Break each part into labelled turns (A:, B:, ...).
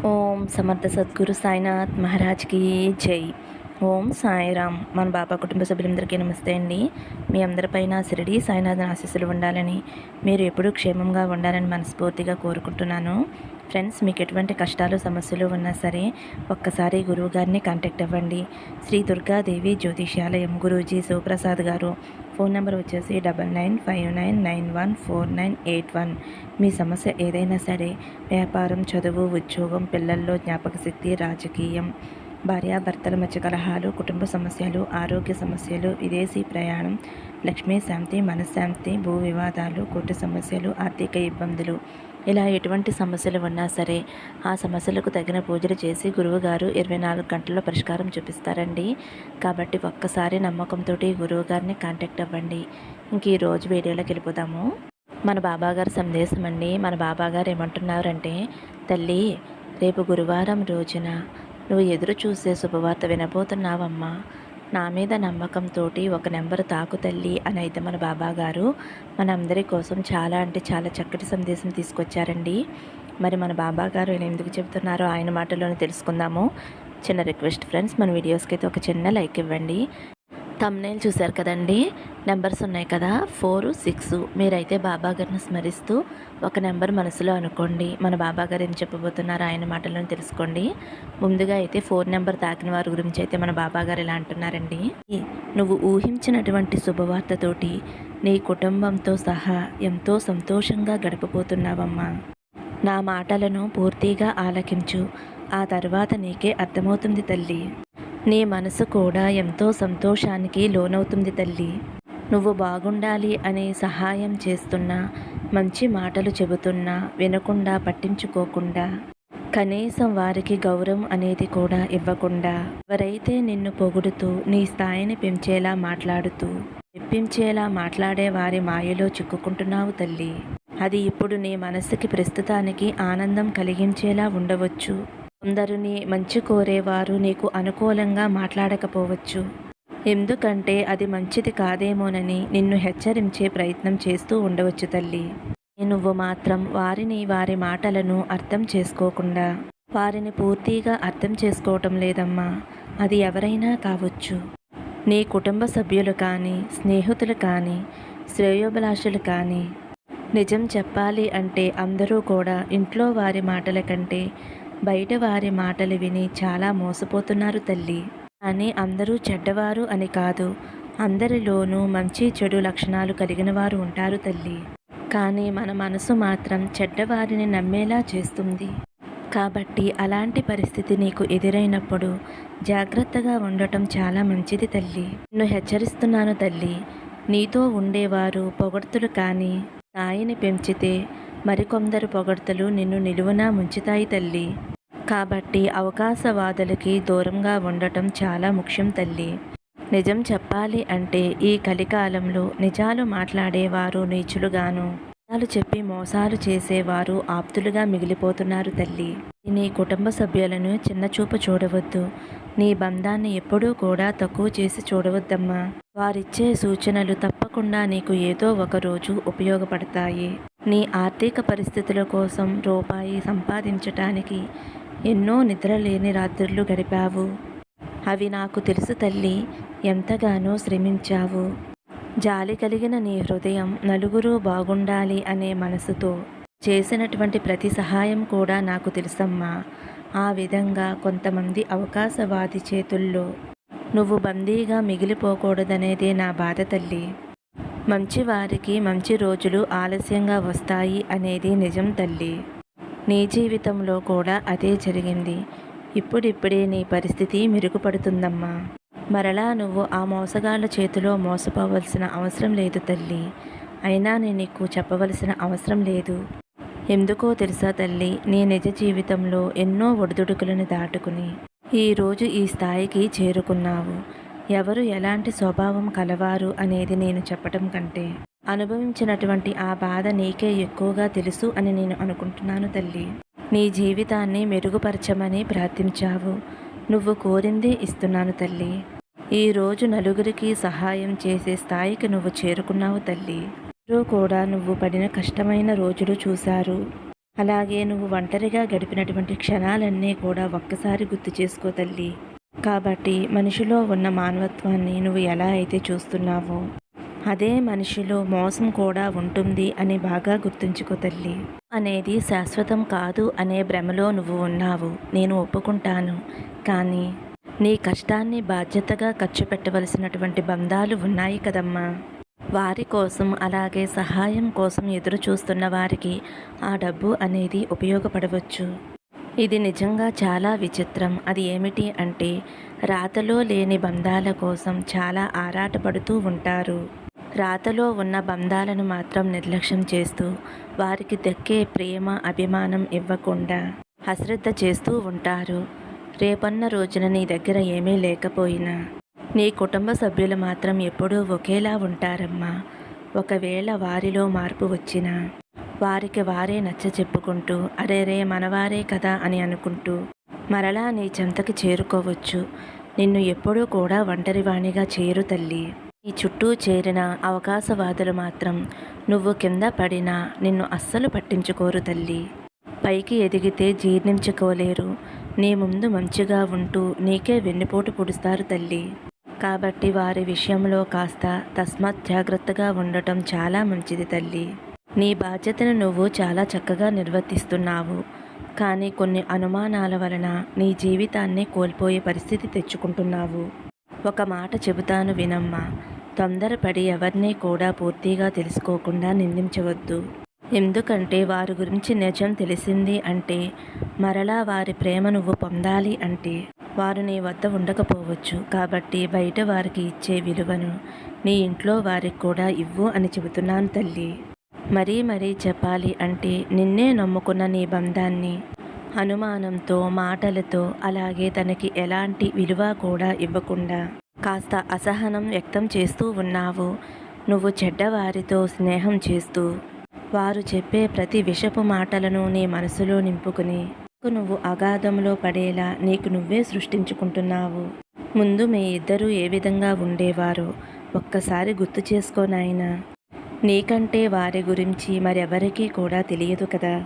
A: ఓం సమర్థ సద్గురు సాయినాథ్ మహారాజ్కి జై. ఓం సాయిరామ్. మన బాబా కుటుంబ సభ్యులందరికీ నమస్తే అండి. మీ అందరిపైన షిరిడి సాయినాథ్ ఆశీస్సులు ఉండాలని, మీరు ఎప్పుడూ క్షేమంగా ఉండాలని మనస్ఫూర్తిగా కోరుకుంటున్నాను. ఫ్రెండ్స్, మీకు ఎటువంటి కష్టాలు సమస్యలు ఉన్నా సరే ఒక్కసారి గురువుగారిని కాంటాక్ట్ అవ్వండి. శ్రీ దుర్గాదేవి జ్యోతిష్యాలయం గురూజీ శివప్రసాద్ గారు. ఫోన్ నెంబర్ వచ్చేసి 9959914981. మీ సమస్య ఏదైనా సరే, వ్యాపారం, చదువు, ఉద్యోగం, పిల్లల్లో జ్ఞాపకశక్తి, రాజకీయం, భార్యాభర్తల మధ్య కలహాలు, కుటుంబ సమస్యలు, ఆరోగ్య సమస్యలు, విదేశీ ప్రయాణం, లక్ష్మీ శాంతి, మనశ్శాంతి, భూ వివాదాలు, కోర్టు సమస్యలు, ఆర్థిక ఇబ్బందులు, ఇలా ఎటువంటి సమస్యలు ఉన్నా సరే ఆ సమస్యలకు తగిన పూజలు చేసి గురువుగారు 24 గంటల్లో పరిష్కారం చూపిస్తారండి. కాబట్టి ఒక్కసారి నమ్మకంతో గురువుగారిని కాంటాక్ట్ అవ్వండి. ఇంక ఈరోజు వీడియోలోకి వెళ్ళిపోదాము. మన బాబాగారు సందేశం అండి. మన బాబాగారు ఏమంటున్నారంటే, తల్లి, రేపు గురువారం రోజున నువ్వు ఎదురు చూసే శుభవార్త వినబోతున్నావమ్మా. నా మీద నమ్మకంతో ఒక నెంబర్ తాకు తల్లి అని అయితే మన బాబాగారు మనందరి కోసం చాలా అంటే చాలా చక్కటి సందేశం తీసుకొచ్చారండి. మరి మన బాబాగారు ఆయన ఎందుకు చెబుతున్నారో ఆయన మాటల్లోనే తెలుసుకుందాము. చిన్న రిక్వెస్ట్ ఫ్రెండ్స్, మన వీడియోస్కి అయితే ఒక చిన్న లైక్ ఇవ్వండి. థంబ్నెయిల్ చూశారు కదండి, నెంబర్స్ ఉన్నాయి కదా, 4, 6. మీరైతే బాబాగారిని స్మరిస్తూ ఒక నెంబర్ మనసులో అనుకోండి. మన బాబాగారు ఏం చెప్పబోతున్నారో ఆయన మాటలను తెలుసుకోండి. ముందుగా అయితే 4 నెంబర్ తాకిన వారి గురించి అయితే మన బాబాగారు ఇలా అంటున్నారండి. నువ్వు ఊహించినటువంటి శుభవార్తతోటి నీ కుటుంబంతో సహా ఎంతో సంతోషంగా గడపబోతున్నావమ్మా. నా మాటలను పూర్తిగా ఆలకించు. ఆ తర్వాత నీకే అర్థమవుతుంది తల్లి. నీ మనసు కూడా ఎంతో సంతోషానికి లోనవుతుంది తల్లి. నువ్వు బాగుండాలి అని సహాయం చేస్తున్నా, మంచి మాటలు చెబుతున్నా వినకుండా, పట్టించుకోకుండా, కనీసం వారికి గౌరవం అనేది కూడా ఇవ్వకుండా, ఎవరైతే నిన్ను పొగుడుతూ నీ స్థాయిని పెంచేలా మాట్లాడుతూ మెప్పించేలా మాట్లాడే వారి మాయలో చిక్కుకుంటున్నావు తల్లి. అది ఇప్పుడు నీ మనసుకి ప్రస్తుతానికి ఆనందం కలిగించేలా ఉండవచ్చు. కొందరిని మంచి కోరేవారు నీకు అనుకూలంగా మాట్లాడకపోవచ్చు. ఎందుకంటే అది మంచిది కాదేమోనని నిన్ను హెచ్చరించే ప్రయత్నం చేస్తూ ఉండవచ్చు తల్లి. నువ్వు మాత్రం వారి మాటలను అర్థం చేసుకోకుండా, వారిని పూర్తిగా అర్థం చేసుకోవటం లేదమ్మా. అది ఎవరైనా కావచ్చు. నీ కుటుంబ సభ్యులు కానీ, స్నేహితులు కానీ, శ్రేయోభిలాషులు కానీ. నిజం చెప్పాలి అంటే అందరూ కూడా ఇంట్లో వారి మాటల కంటే బయట వారి మాటలు విని చాలా మోసపోతున్నారు తల్లి. కానీ అందరూ చెడ్డవారు అని కాదు, అందరిలోనూ మంచి చెడు లక్షణాలు కలిగిన వారు ఉంటారు తల్లి. కానీ మన మనసు మాత్రం చెడ్డవారిని నమ్మేలా చేస్తుంది. కాబట్టి అలాంటి పరిస్థితి నీకు ఎదురైనప్పుడు జాగ్రత్తగా ఉండటం చాలా మంచిది తల్లి. నిన్ను హెచ్చరిస్తున్నాను తల్లి. నీతో ఉండేవారు పొగడ్తలు కానీ స్థాయిని పెంచితే మరికొందరు పొగడ్తలు నిన్ను నిలువునా ముంచుతాయి తల్లి. కాబట్టి అవకాశవాదులకి దూరంగా ఉండటం చాలా ముఖ్యం తల్లి. నిజం చెప్పాలి అంటే ఈ కలికాలంలో నిజాలు మాట్లాడేవారు నీచులుగాను, నిజాలు చెప్పి మోసాలు చేసేవారు ఆప్తులుగా మిగిలిపోతున్నారు తల్లి. నీ కుటుంబ సభ్యులను చిన్నచూపు చూడవద్దు. నీ బంధాన్ని ఎప్పుడూ కూడా తక్కువ చేసి చూడవద్దమ్మా. వారిచ్చే సూచనలు తప్పకుండా నీకు ఏదో ఒక రోజు ఉపయోగపడతాయి. నీ ఆర్థిక పరిస్థితుల కోసం రూపాయి సంపాదించటానికి ఎన్నో నిద్రలేని రాత్రులు గడిపావు. అవి నాకు తెలుసు తల్లి. ఎంతగానో శ్రమించావు. జాలి కలిగిన నీ హృదయం నలుగురు బాగుండాలి అనే మనసుతో చేసినటువంటి ప్రతి సహాయం కూడా నాకు తెలుసమ్మా. ఆ విధంగా కొంతమంది అవకాశవాది చేతుల్లో నువ్వు బందీగా మిగిలిపోకూడదనేదే నా బాధ తల్లి. మంచివారికి మంచి రోజులు ఆలస్యంగా వస్తాయి అనేది నిజం తల్లి. నీ జీవితంలో కూడా అదే జరిగింది. ఇప్పుడిప్పుడే నీ పరిస్థితి మెరుగుపడుతుందమ్మా. మరలా నువ్వు ఆ మోసగాళ్ళ చేతిలో మోసపోవలసిన అవసరం లేదు తల్లి. అయినా నేను నీకు చెప్పవలసిన అవసరం లేదు. ఎందుకో తెలుసా తల్లి, నీ నిజ జీవితంలో ఎన్నో ఒడిదుడుకులను దాటుకుని ఈరోజు ఈ స్థాయికి చేరుకున్నావు. ఎవరు ఎలాంటి స్వభావం కలవారు అనేది నేను చెప్పటం కంటే అనుభవించినటువంటి ఆ బాధ నీకే ఎక్కువగా తెలుసు అని నేను అనుకుంటున్నాను తల్లి. నీ జీవితాన్ని మెరుగుపరచమని ప్రార్థించావు. నువ్వు కోరిందే ఇస్తున్నాను తల్లి. ఈరోజు నలుగురికి సహాయం చేసే స్థాయికి నువ్వు చేరుకున్నావు తల్లి. కూడా నువ్వు పడిన కష్టమైన రోజులు చూశారు. అలాగే నువ్వు ఒంటరిగా గడిపినటువంటి క్షణాలన్నీ కూడా ఒక్కసారి గుర్తు చేసుకో తల్లి. కాబట్టి మనిషిలో ఉన్న మానవత్వాన్ని నువ్వు ఎలా అయితే చూస్తున్నావో అదే మనిషిలో మోసం కూడా ఉంటుంది అని బాగా గుర్తుంచుకో తల్లి. అనేది శాశ్వతం కాదు అనే భ్రమలో నువ్వు ఉన్నావు, నేను ఒప్పుకుంటాను. కానీ నీ కష్టాన్ని బాధ్యతగా ఖర్చు పెట్టవలసినటువంటి బంధాలు ఉన్నాయి కదమ్మా. వారి కోసం అలాగే సహాయం కోసం ఎదురు చూస్తున్న వారికి ఆ డబ్బు అనేది ఉపయోగపడవచ్చు. ఇది నిజంగా చాలా విచిత్రం. అది ఏమిటి అంటే రాతలో లేని బంధాల కోసం చాలా ఆరాటపడుతూ ఉంటారు. రాతలో ఉన్న బంధాలను మాత్రం నిర్లక్ష్యం చేస్తూ వారికి దక్కే ప్రేమ అభిమానం ఇవ్వకుండా అశ్రద్ధ చేస్తూ ఉంటారు. రేపన్న రోజున నీ దగ్గర ఏమీ లేకపోయినా నీ కుటుంబ సభ్యులు మాత్రం ఎప్పుడూ ఒకేలా ఉంటారమ్మా. ఒకవేళ వారిలో మార్పు వచ్చినా వారికి వారే నచ్చ చెప్పుకుంటూ అరేరే మనవారే కదా అని అనుకుంటూ మరలా నీ చెంతకి చేరుకోవచ్చు. నిన్ను ఎప్పుడూ కూడా ఒంటరివాణిగా చేయరు తల్లి. నీ చుట్టూ చేరిన అవకాశవాదులు మాత్రం నువ్వు కింద పడినా నిన్ను అస్సలు పట్టించుకోరు తల్లి. పైకి ఎదిగితే జీర్ణించుకోలేరు. నీ ముందు మంచిగా ఉంటూ నీకే వెన్నుపోటు పొడుస్తారు తల్లి. కాబట్టి వారి విషయంలో కాస్త తస్మాత్ జాగ్రత్తగా ఉండటం చాలా మంచిది తల్లి. నీ బాధ్యతను నువ్వు చాలా చక్కగా నిర్వర్తిస్తున్నావు. కానీ కొన్ని అనుమానాల వలన నీ జీవితాన్ని కోల్పోయే పరిస్థితి తెచ్చుకుంటున్నావు. ఒక మాట చెబుతాను వినమ్మా. తొందరపడి ఎవరినీ కూడా పూర్తిగా తెలుసుకోకుండా నిందించవద్దు. ఎందుకంటే వారి గురించి నిజం తెలిసింది అంటే మరలా వారి ప్రేమ నువ్వు పొందాలి అంటే వారు నీ వద్ద ఉండకపోవచ్చు. కాబట్టి బయట వారికి ఇచ్చే విలువను నీ ఇంట్లో వారికి కూడా ఇవ్వు అని చెబుతున్నాను తల్లి. మరీ చెప్పాలి అంటే నిన్నే నమ్ముకున్న నీ బంధాన్ని అనుమానంతో మాటలతో అలాగే తనకి ఎలాంటి విలువ కూడా ఇవ్వకుండా కాస్త అసహనం వ్యక్తం చేస్తూ ఉన్నావు. నువ్వు చెడ్డవారితో స్నేహం చేస్తూ వారు చెప్పే ప్రతి విషపు మాటలను నీ మనసులో నింపుకుని నువ్వు అగాధంలో పడేలా నీకు నువ్వే సృష్టించుకుంటున్నావు. ముందు మీ ఇద్దరూ ఏ విధంగా ఉండేవారో ఒక్కసారి గుర్తు చేసుకో నాయనా. నీకంటే వారి గురించి మరెవరికీ కూడా తెలియదు కదా.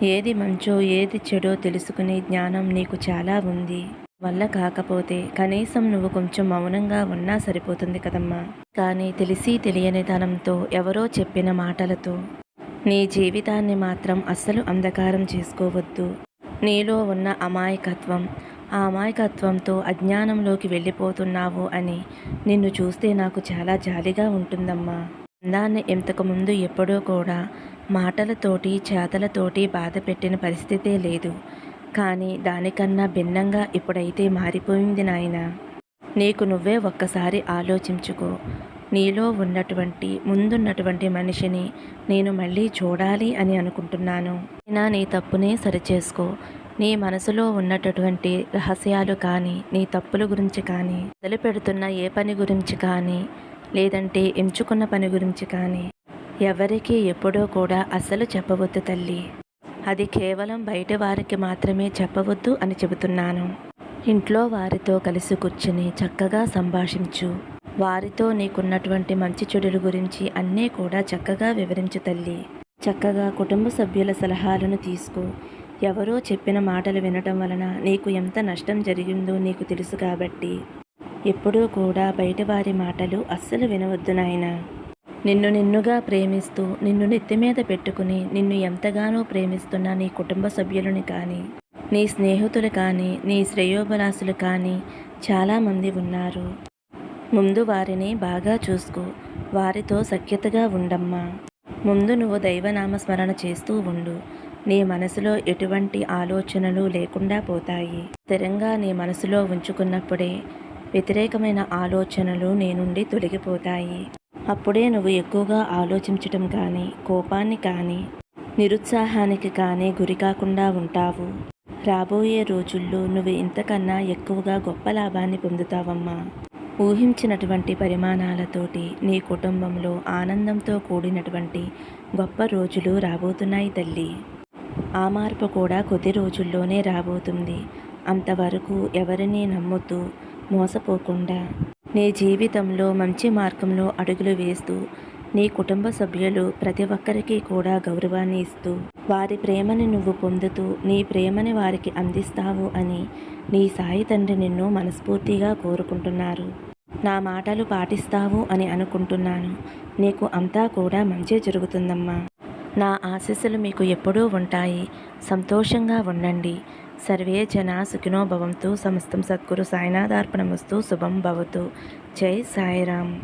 A: ఏది మంచో ఏది చెడో తెలుసుకునే జ్ఞానం నీకు చాలా ఉంది. వల్ల కాకపోతే కనీసం నువ్వు కొంచెం మౌనంగా ఉన్నా సరిపోతుంది కదమ్మా. కానీ తెలిసి తెలియని ధనంతో ఎవరో చెప్పిన మాటలతో నీ జీవితాన్ని మాత్రం అస్సలు అంధకారం చేసుకోవద్దు. నీలో ఉన్న అమాయకత్వం, ఆ అమాయకత్వంతో అజ్ఞానంలోకి వెళ్ళిపోతున్నావు అని నిన్ను చూస్తే నాకు చాలా జాలిగా ఉంటుందమ్మా. దాన్ని ఇంతకుముందు ఎప్పుడూ కూడా మాటలతోటి చేతలతోటి బాధ పెట్టిన పరిస్థితే లేదు. కానీ దానికన్నా భిన్నంగా ఇప్పుడైతే మారిపోయింది నాయనా. నీకు నువ్వే ఒక్కసారి ఆలోచించుకో. నీలో ఉన్నటువంటి ముందున్నటువంటి మనిషిని నేను మళ్ళీ చూడాలి అని అనుకుంటున్నాను. నీ తప్పునే సరిచేసుకో. నీ మనసులో ఉన్నటువంటి రహస్యాలు కానీ నీ తప్పుల గురించి కానీ మొదలుపెడుతున్న ఏ పని గురించి కానీ లేదంటే ఎంచుకున్న పని గురించి కానీ ఎవరికీ ఎప్పుడూ కూడా అస్సలు చెప్పవద్దు తల్లి. అది కేవలం బయట వారికి మాత్రమే చెప్పవద్దు అని చెబుతున్నాను. ఇంట్లో వారితో కలిసి కూర్చుని చక్కగా సంభాషించు. వారితో నీకున్నటువంటి మంచి చెడుల గురించి అన్నీ కూడా చక్కగా వివరించు తల్లి. చక్కగా కుటుంబ సభ్యుల సలహాలను తీసుకో. ఎవరో చెప్పిన మాటలు వినటం వలన నీకు ఎంత నష్టం జరిగిందో నీకు తెలుసు కాబట్టి ఎప్పుడూ కూడా బయటవారి మాటలు అస్సలు వినవద్దు నాయనా. నిన్నుగా ప్రేమిస్తూ నిన్ను నెత్తిమీద పెట్టుకుని నిన్ను ఎంతగానో ప్రేమిస్తున్న నీ కుటుంబ సభ్యులని కానీ నీ స్నేహితులు కానీ నీ శ్రేయోభిలాషులు కానీ చాలామంది ఉన్నారు. ముందు వారిని బాగా చూసుకో. వారితో సఖ్యతగా ఉండమ్మా. ముందు నువ్వు దైవనామస్మరణ చేస్తూ ఉండు. నీ మనసులో ఎటువంటి ఆలోచనలు లేకుండా పోతాయి. స్థిరంగా నీ మనసులో ఉంచుకున్నప్పుడే వ్యతిరేకమైన ఆలోచనలు నీ నుండి తొలగిపోతాయి. అప్పుడే నువ్వు ఎక్కువగా ఆలోచించటం కానీ కోపాన్ని కానీ నిరుత్సాహానికి కానీ గురి కాకుండా ఉంటావు. రాబోయే రోజుల్లో నువ్వు ఇంతకన్నా ఎక్కువగా గొప్ప లాభాన్ని పొందుతావమ్మా. ఊహించినటువంటి పరిమాణాలతోటి నీ కుటుంబంలో ఆనందంతో కూడినటువంటి గొప్ప రోజులు రాబోతున్నాయి తల్లి. ఆ మార్పు కూడా కొద్ది రోజుల్లోనే రాబోతుంది. అంతవరకు ఎవరినీ నమ్ముతూ మోసపోకుండా నీ జీవితంలో మంచి మార్గంలో అడుగులు వేస్తూ నీ కుటుంబ సభ్యులు ప్రతి ఒక్కరికి కూడా గౌరవాన్ని ఇస్తూ వారి ప్రేమని నువ్వు పొందుతూ నీ ప్రేమని వారికి అందిస్తావు అని నీ సాయి తండ్రి నిన్ను మనస్ఫూర్తిగా కోరుకుంటున్నారు. నా మాటలు పాటిస్తావు అని అనుకుంటున్నాను. నీకు అంతా కూడా మంచే జరుగుతుందమ్మా. నా ఆశీస్సులు మీకు ఎప్పుడూ ఉంటాయి. సంతోషంగా ఉండండి. సర్వే జనా సుఖినో భవంతు. సమస్తం సద్గురు సాయినాథార్పణమస్తు. శుభం భవతు. జై సాయిరామ్.